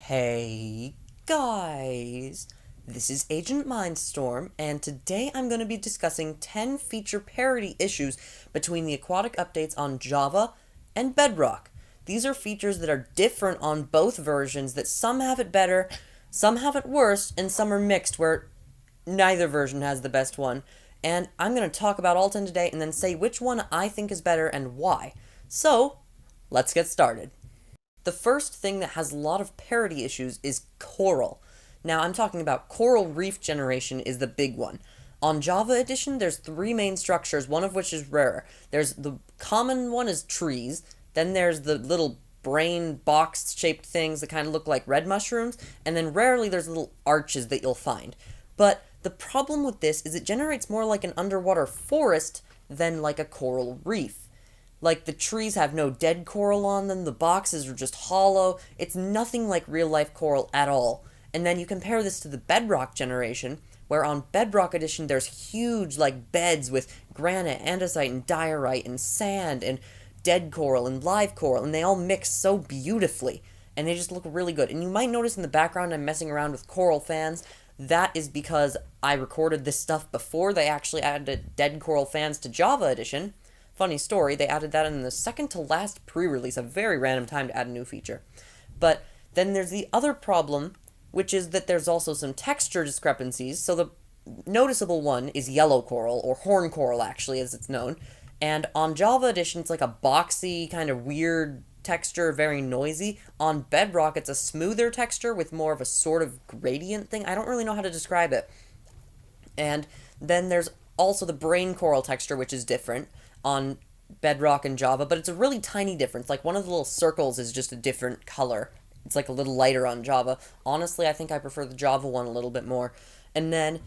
Hey guys, this is AgentMindStorm, and today I'm going to be discussing 10 feature parity issues between the Aquatic updates on Java and Bedrock. These are features that are different on both versions, that some have it better, some have it worse, and some are mixed where neither version has the best one. And I'm going to talk about all 10 today and then say which one I think is better and why. So, let's get started. The first thing that has a lot of parity issues is coral. Now, I'm talking about coral reef generation is the big one. On Java Edition, there's three main structures, one of which is rare. There's the common one is trees, then there's the little brain box-shaped things that kind of look like red mushrooms, and then rarely there's little arches that you'll find. But the problem with this is it generates more like an underwater forest than like a coral reef. Like, the trees have no dead coral on them, the boxes are just hollow, it's nothing like real-life coral at all. And then you compare this to the Bedrock generation, where on Bedrock Edition there's huge, like, beds with granite, andesite, and diorite, and sand, and dead coral, and live coral, and they all mix so beautifully, and they just look really good. And you might notice in the background I'm messing around with coral fans. That is because I recorded this stuff before they actually added dead coral fans to Java Edition. Funny story, they added that in the second to last pre-release, a very random time to add a new feature. But then there's the other problem, which is that there's also some texture discrepancies. So the noticeable one is yellow coral, or horn coral actually, as it's known. And on Java Edition, it's like a boxy, kind of weird texture, very noisy. On Bedrock, it's a smoother texture with more of a sort of gradient thing. I don't really know how to describe it. And then there's also the brain coral texture, which is different on Bedrock and Java, but it's a really tiny difference. Like, one of the little circles is just a different color. It's like a little lighter on Java. Honestly, I think I prefer the Java one a little bit more. And then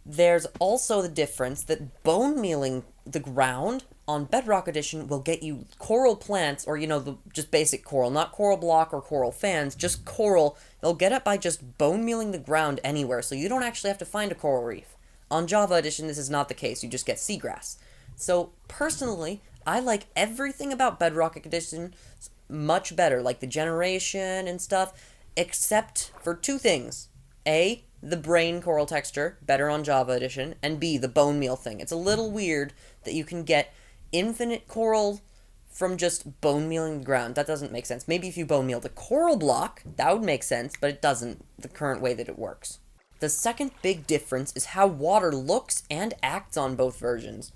there's also the difference that bone mealing the ground on Bedrock Edition will get you coral plants, or, the just basic coral, not coral block or coral fans, just coral. They'll get it by just bone mealing the ground anywhere, so you don't actually have to find a coral reef. On Java Edition, this is not the case. You just get seagrass. So, personally, I like everything about Bedrock Edition much better, like the generation and stuff, except for two things. A, the brain coral texture, better on Java Edition, and B, the bone meal thing. It's a little weird that you can get infinite coral from just bone mealing the ground. That doesn't make sense. Maybe if you bone meal the coral block, that would make sense, but it doesn't, the current way that it works. The second big difference is how water looks and acts on both versions.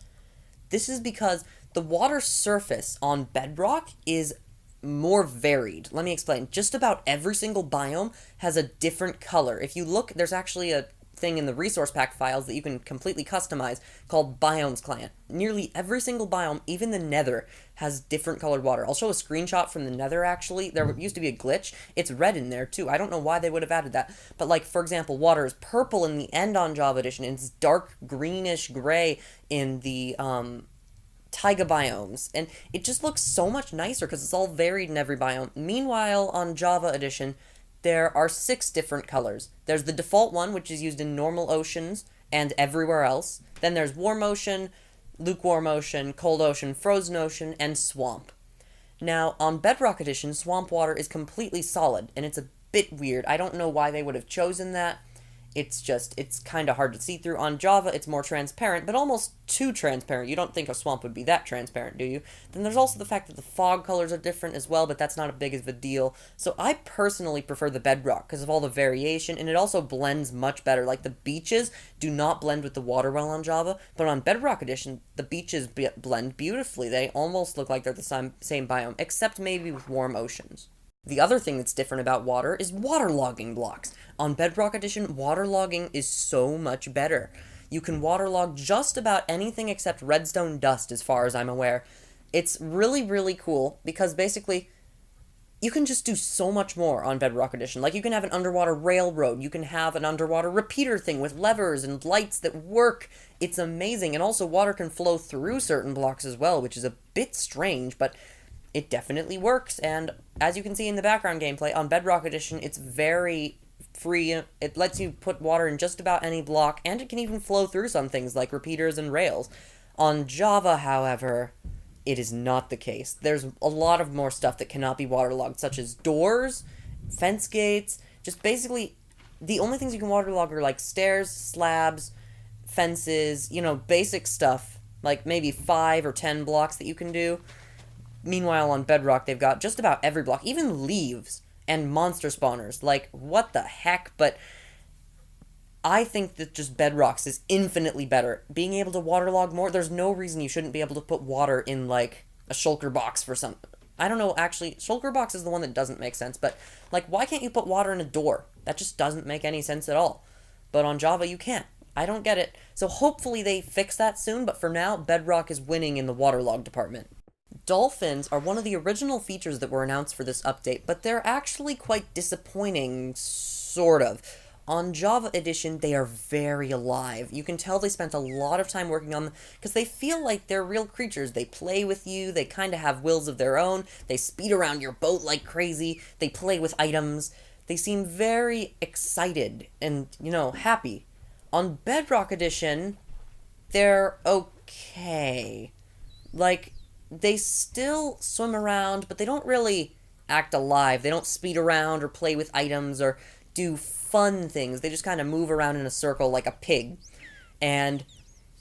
This is because the water surface on Bedrock is more varied. Let me explain. Just about every single biome has a different color. If you look, there's actually a thing in the resource pack files that you can completely customize called Biomes Client. Nearly every single biome, even the Nether, has different colored water. I'll show a screenshot from the Nether, actually. There used to be a glitch. It's red in there, too. I don't know why they would have added that. But, like, for example, water is purple in the end on Java Edition, and it's dark greenish gray in the, taiga biomes, and it just looks so much nicer because it's all varied in every biome. Meanwhile, on Java Edition, there are 6 different colors. There's the default one, which is used in normal oceans and everywhere else. Then there's warm ocean, lukewarm ocean, cold ocean, frozen ocean, and swamp. Now, on Bedrock Edition, swamp water is completely solid, and it's a bit weird. I don't know why they would have chosen that. It's kind of hard to see through. On Java, it's more transparent, but almost too transparent. You don't think a swamp would be that transparent, do you? Then there's also the fact that the fog colors are different as well, but that's not a big of a deal. So I personally prefer the Bedrock because of all the variation, and it also blends much better. Like, the beaches do not blend with the water well on Java, but on Bedrock Edition, the beaches blend beautifully. They almost look like they're the same biome, except maybe with warm oceans. The other thing that's different about water is waterlogging blocks. On Bedrock Edition, waterlogging is so much better. You can waterlog just about anything except redstone dust, as far as I'm aware. It's really, really cool, because basically, you can just do so much more on Bedrock Edition. Like, you can have an underwater railroad, you can have an underwater repeater thing with levers and lights that work. It's amazing, and also water can flow through certain blocks as well, which is a bit strange, but it definitely works. And as you can see in the background gameplay, on Bedrock Edition, it's very free. It lets you put water in just about any block, and it can even flow through some things like repeaters and rails. On Java, however, it is not the case. There's a lot of more stuff that cannot be waterlogged, such as doors fence gates, just basically the only things you can waterlog are like stairs, slabs, fences, basic stuff, like maybe 5 or 10 blocks that you can do. Meanwhile, on Bedrock, they've got just about every block, even leaves and monster spawners. Like, what the heck? But I think that just Bedrock's is infinitely better. Being able to waterlog more, there's no reason you shouldn't be able to put water in, like, a shulker box for some. I don't know, actually, shulker box is the one that doesn't make sense, but, like, why can't you put water in a door? That just doesn't make any sense at all. But on Java, you can't. I don't get it. So hopefully they fix that soon, but for now, Bedrock is winning in the waterlog department. Dolphins are one of the original features that were announced for this update, but they're actually quite disappointing, sort of. On Java Edition, they are very alive. You can tell they spent a lot of time working on them because they feel like they're real creatures. They play with you, they kind of have wills of their own, they speed around your boat like crazy, they play with items. They seem very excited and, happy. On Bedrock Edition, they're okay. Like, they still swim around, but they don't really act alive. They don't speed around or play with items or do fun things. They just kind of move around in a circle like a pig. And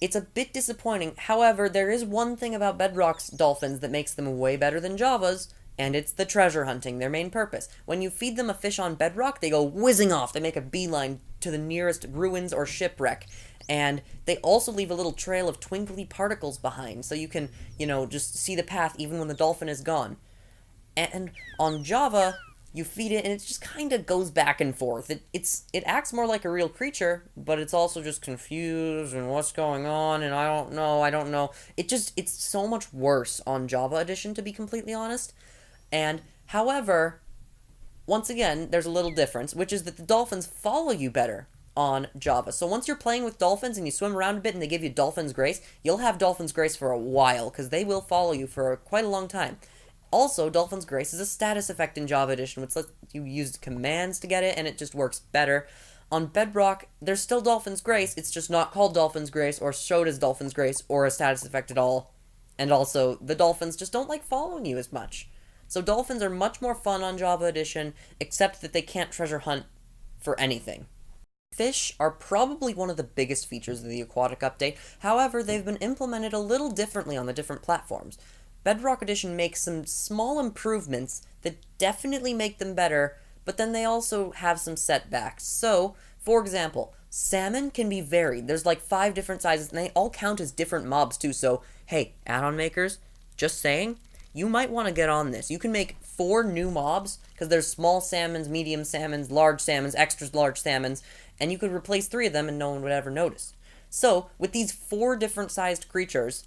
it's a bit disappointing. However, there is one thing about Bedrock's dolphins that makes them way better than Java's, and it's the treasure hunting, their main purpose. When you feed them a fish on Bedrock, they go whizzing off. They make a beeline to the nearest ruins or shipwreck. And they also leave a little trail of twinkly particles behind, so you can, just see the path even when the dolphin is gone. And on Java, you feed it, and it just kind of goes back and forth. It acts more like a real creature, but it's also just confused, and what's going on, and I don't know. It's so much worse on Java Edition, to be completely honest. And, however, once again, there's a little difference, which is that the dolphins follow you better on Java. So once you're playing with dolphins and you swim around a bit and they give you Dolphin's Grace, you'll have Dolphin's Grace for a while, because they will follow you for quite a long time. Also, Dolphin's Grace is a status effect in Java Edition, which lets you use commands to get it, and it just works better. On Bedrock, there's still Dolphin's Grace, it's just not called Dolphin's Grace, or showed as Dolphin's Grace, or a status effect at all. And also, the dolphins just don't like following you as much. So dolphins are much more fun on Java Edition, except that they can't treasure hunt for anything. Fish are probably one of the biggest features of the Aquatic update, however, they've been implemented a little differently on the different platforms. Bedrock Edition makes some small improvements that definitely make them better, but then they also have some setbacks. So, for example, salmon can be varied. There's like 5 different sizes, and they all count as different mobs too, so, hey, add-on makers, just saying, you might want to get on this. You can make 4 new mobs, because there's small salmons, medium salmons, large salmons, extra large salmons, and you could replace 3 of them and no one would ever notice. So, with these 4 different sized creatures,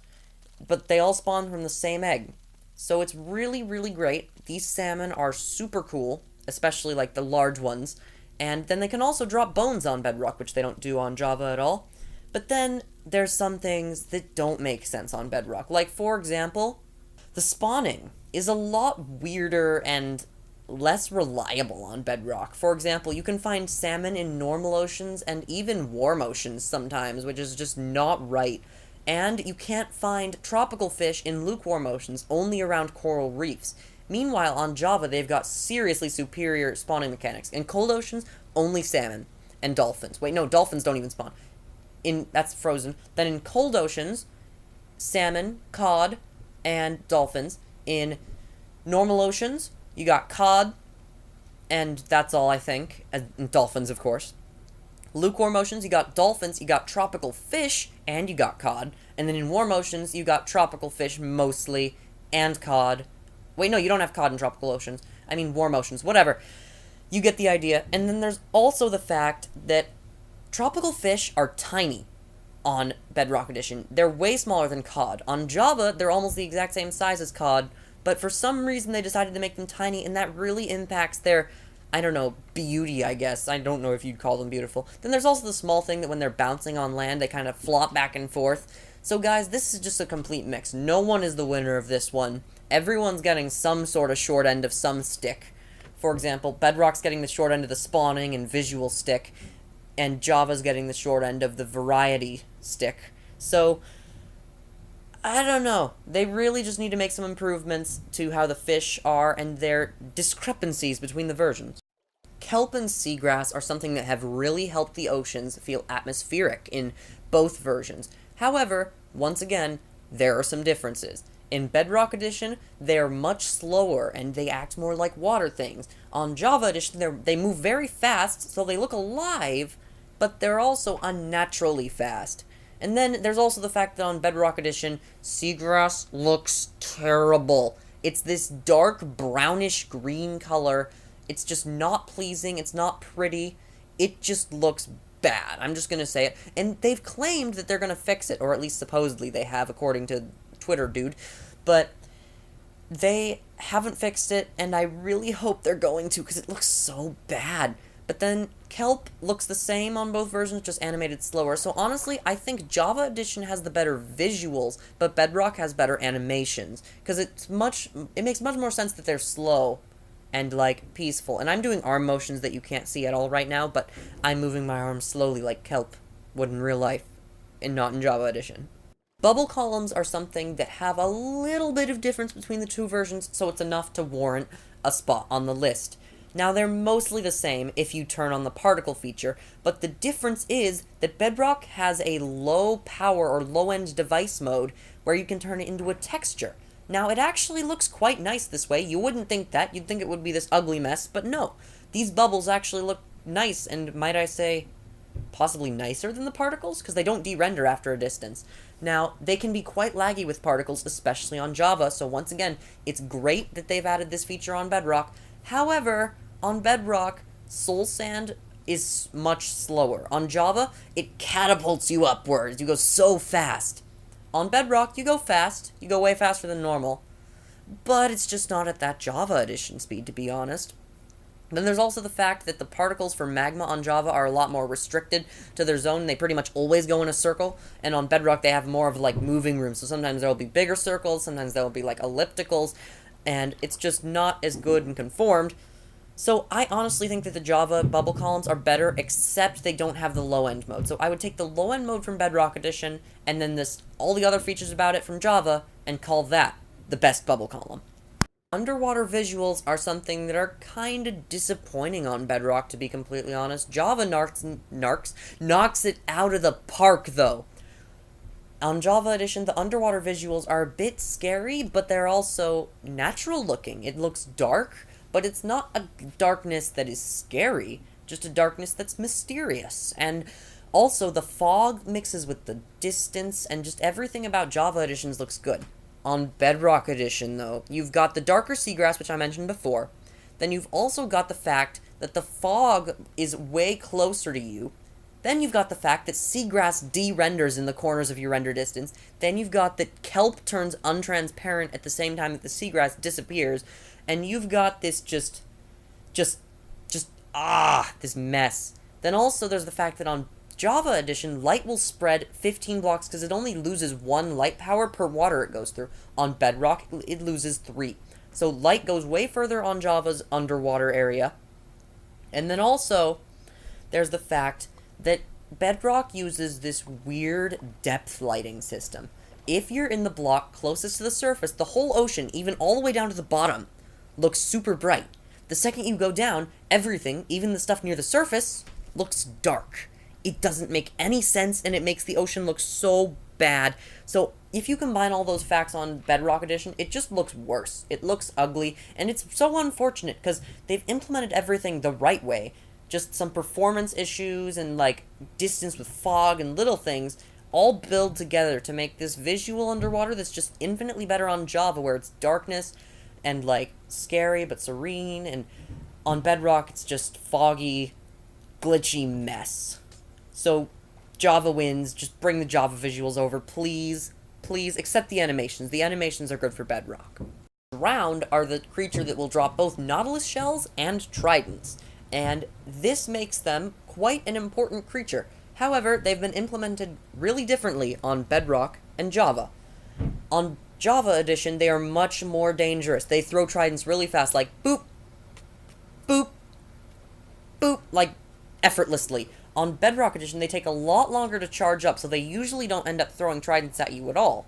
but they all spawn from the same egg. So it's really, really great. These salmon are super cool, especially like the large ones. And then they can also drop bones on Bedrock, which they don't do on Java at all. But then there's some things that don't make sense on Bedrock. Like, for example, the spawning is a lot weirder and less reliable on Bedrock. For example, you can find salmon in normal oceans and even warm oceans sometimes, which is just not right. And you can't find tropical fish in lukewarm oceans, only around coral reefs. Meanwhile, on Java, they've got seriously superior spawning mechanics. In cold oceans, only salmon and dolphins. Wait, no, dolphins don't even spawn. That's frozen. Then in cold oceans, salmon, cod, and dolphins. In normal oceans, you got cod, and that's all, I think. And dolphins, of course. Lukewarm oceans, you got dolphins, you got tropical fish, and you got cod. And then in warm oceans, you got tropical fish mostly, and cod. Wait, no, you don't have cod in tropical oceans. I mean warm oceans, whatever. You get the idea. And then there's also the fact that tropical fish are tiny on Bedrock Edition. They're way smaller than cod. On Java, they're almost the exact same size as cod, but for some reason they decided to make them tiny, and that really impacts their, I don't know, beauty, I guess. I don't know if you'd call them beautiful. Then there's also the small thing that when they're bouncing on land, they kind of flop back and forth. So guys, this is just a complete mix. No one is the winner of this one. Everyone's getting some sort of short end of some stick. For example, Bedrock's getting the short end of the spawning and visual stick, and Java's getting the short end of the variety stick. So, I don't know. They really just need to make some improvements to how the fish are and their discrepancies between the versions. kelp and seagrass are something that have really helped the oceans feel atmospheric in both versions. However, once again, there are some differences. In Bedrock Edition, they're much slower and they act more like water things. On Java Edition, they move very fast, so they look alive, but they're also unnaturally fast. And then there's also the fact that on Bedrock Edition, seagrass looks terrible. It's this dark brownish green color. It's just not pleasing. It's not pretty. It just looks bad. I'm just going to say it. And they've claimed that they're going to fix it, or at least supposedly they have, according to Twitter dude. But they haven't fixed it, and I really hope they're going to, because it looks so bad. But then kelp looks the same on both versions, just animated slower. So honestly, I think Java Edition has the better visuals, but Bedrock has better animations, because it makes much more sense that they're slow and like peaceful. And I'm doing arm motions that you can't see at all right now, but I'm moving my arms slowly like kelp would in real life, and not in Java Edition. Bubble columns are something that have a little bit of difference between the two versions, so it's enough to warrant a spot on the list. Now, they're mostly the same if you turn on the particle feature, but the difference is that Bedrock has a low power or low-end device mode where you can turn it into a texture. Now, it actually looks quite nice this way. You wouldn't think that. You'd think it would be this ugly mess, but no. These bubbles actually look nice, and might I say, possibly nicer than the particles, because they don't de-render after a distance. Now, they can be quite laggy with particles, especially on Java, so once again, it's great that they've added this feature on Bedrock. However, on Bedrock, Soul Sand is much slower. On Java, it catapults you upwards. You go so fast. On Bedrock, you go fast. You go way faster than normal. But it's just not at that Java Edition speed, to be honest. Then there's also the fact that the particles for magma on Java are a lot more restricted to their zone. They pretty much always go in a circle, and on Bedrock they have more of like moving rooms. So sometimes there will be bigger circles, sometimes there will be like ellipticals, and it's just not as good and conformed. So I honestly think that the Java bubble columns are better, except they don't have the low-end mode. So I would take the low-end mode from Bedrock Edition, and then all the other features about it from Java, and call that the best bubble column. Underwater visuals are something that are kind of disappointing on Bedrock, to be completely honest. Java knocks it out of the park, though. On Java Edition, the underwater visuals are a bit scary, but they're also natural looking. It looks dark, but it's not a darkness that is scary, just a darkness that's mysterious. And also, the fog mixes with the distance, and just everything about Java Editions looks good. On Bedrock Edition, though, you've got the darker seagrass, which I mentioned before. Then you've also got the fact that the fog is way closer to you. Then you've got the fact that seagrass de-renders in the corners of your render distance. Then you've got that kelp turns untransparent at the same time that the seagrass disappears. And you've got this this mess. Then also there's the fact that on Java Edition, light will spread 15 blocks because it only loses 1 light power per water it goes through. On Bedrock, it loses 3. So light goes way further on Java's underwater area. And then also, there's the fact that Bedrock uses this weird depth lighting system. If you're in the block closest to the surface, the whole ocean, even all the way down to the bottom, looks super bright. The second you go down, everything, even the stuff near the surface, looks dark. It doesn't make any sense, and it makes the ocean look so bad. So if you combine all those facts on Bedrock Edition, it just looks worse. It looks ugly, and it's so unfortunate because they've implemented everything the right way. Just some performance issues and like distance with fog and little things all build together to make this visual underwater that's just infinitely better on Java, where it's darkness and like scary but serene, and on Bedrock it's just foggy, glitchy mess. So, Java wins. Just bring the Java visuals over, please. Please, except the animations. The animations are good for Bedrock. Drowned are the creature that will drop both Nautilus shells and tridents, and this makes them quite an important creature. However, they've been implemented really differently on Bedrock and Java. On Java Edition, they are much more dangerous. They throw tridents really fast, like boop, boop, boop, like effortlessly. On Bedrock Edition, they take a lot longer to charge up, so they usually don't end up throwing tridents at you at all,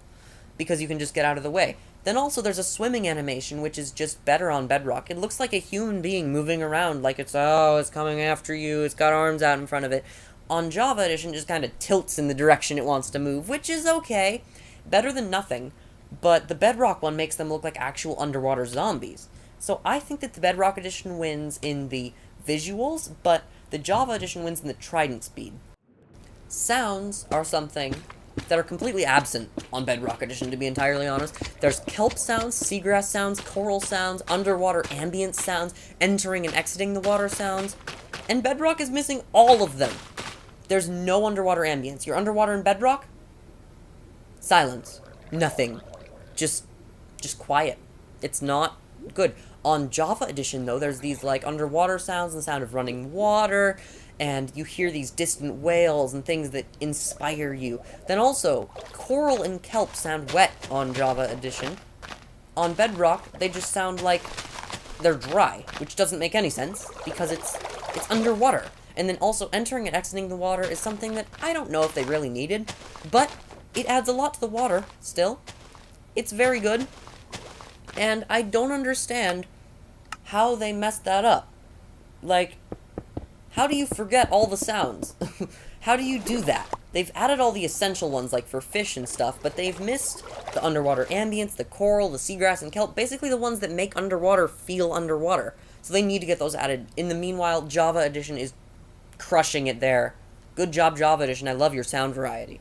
because you can just get out of the way. Then also there's a swimming animation, which is just better on Bedrock. It looks like a human being moving around, like it's coming after you, it's got arms out in front of it. On Java Edition, it just kind of tilts in the direction it wants to move, which is okay. Better than nothing. But the Bedrock one makes them look like actual underwater zombies. So I think that the Bedrock Edition wins in the visuals, but the Java Edition wins in the trident speed. Sounds are something that are completely absent on Bedrock Edition, to be entirely honest. There's kelp sounds, seagrass sounds, coral sounds, underwater ambient sounds, entering and exiting the water sounds, and Bedrock is missing all of them. There's no underwater ambience. You're underwater in Bedrock? Silence. Nothing. Just quiet. It's not good. On Java Edition, though, there's these, like, underwater sounds and the sound of running water, and you hear these distant wails and things that inspire you. Then also, coral and kelp sound wet on Java Edition. On Bedrock, they just sound like they're dry, which doesn't make any sense, because it's underwater. And then also, entering and exiting the water is something that I don't know if they really needed, but it adds a lot to the water, still. It's very good, and I don't understand how they messed that up. Like, how do you forget all the sounds? How do you do that? They've added all the essential ones, like for fish and stuff, but they've missed the underwater ambience, the coral, the seagrass, and kelp, basically the ones that make underwater feel underwater. So they need to get those added. In the meanwhile, Java Edition is crushing it there. Good job, Java Edition. I love your sound variety.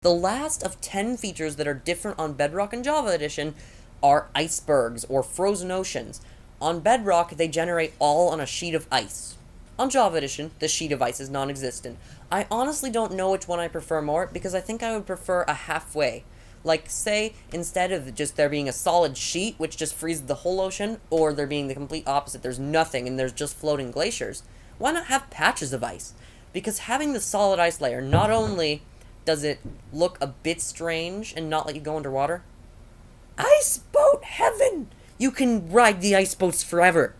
The last of 10 features that are different on Bedrock and Java Edition are icebergs, or frozen oceans. On Bedrock, they generate all on a sheet of ice. On Java Edition, the sheet of ice is non-existent. I honestly don't know which one I prefer more, because I think I would prefer a halfway. Like, say, instead of just there being a solid sheet, which just freezes the whole ocean, or there being the complete opposite, there's nothing and there's just floating glaciers, why not have patches of ice? Because having the solid ice layer, not only does it look a bit strange and not let you go underwater, ice boat heaven! You can ride the ice boats forever.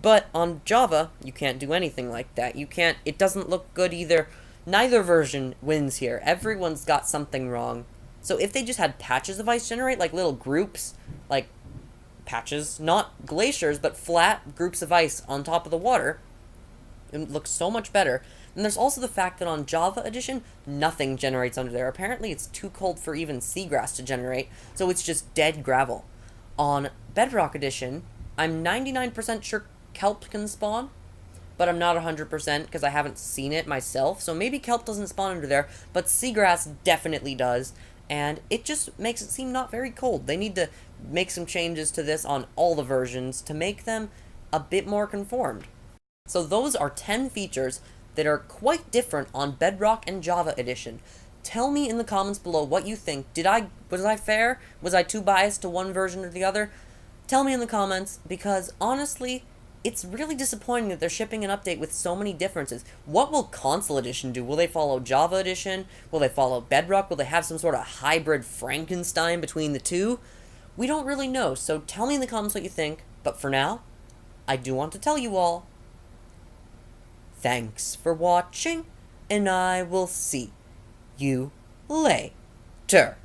But on Java, you can't do anything like that. It doesn't look good either. Neither version wins here. Everyone's got something wrong. So if they just had patches of ice generate, like little groups, like patches, not glaciers, but flat groups of ice on top of the water, it would look so much better. And there's also the fact that on Java Edition, nothing generates under there. Apparently it's too cold for even seagrass to generate, so it's just dead gravel. On Bedrock Edition, I'm 99% sure kelp can spawn, but I'm not 100% because I haven't seen it myself, so maybe kelp doesn't spawn under there, but seagrass definitely does, and it just makes it seem not very cold. They need to make some changes to this on all the versions to make them a bit more conformed. So those are 10 features that are quite different on Bedrock and Java Edition. Tell me in the comments below what you think. Was I fair? Was I too biased to one version or the other? Tell me in the comments, because honestly, it's really disappointing that they're shipping an update with so many differences. What will Console Edition do? Will they follow Java Edition? Will they follow Bedrock? Will they have some sort of hybrid Frankenstein between the two? We don't really know, so tell me in the comments what you think. But for now, I do want to tell you all, thanks for watching, and I will see you later.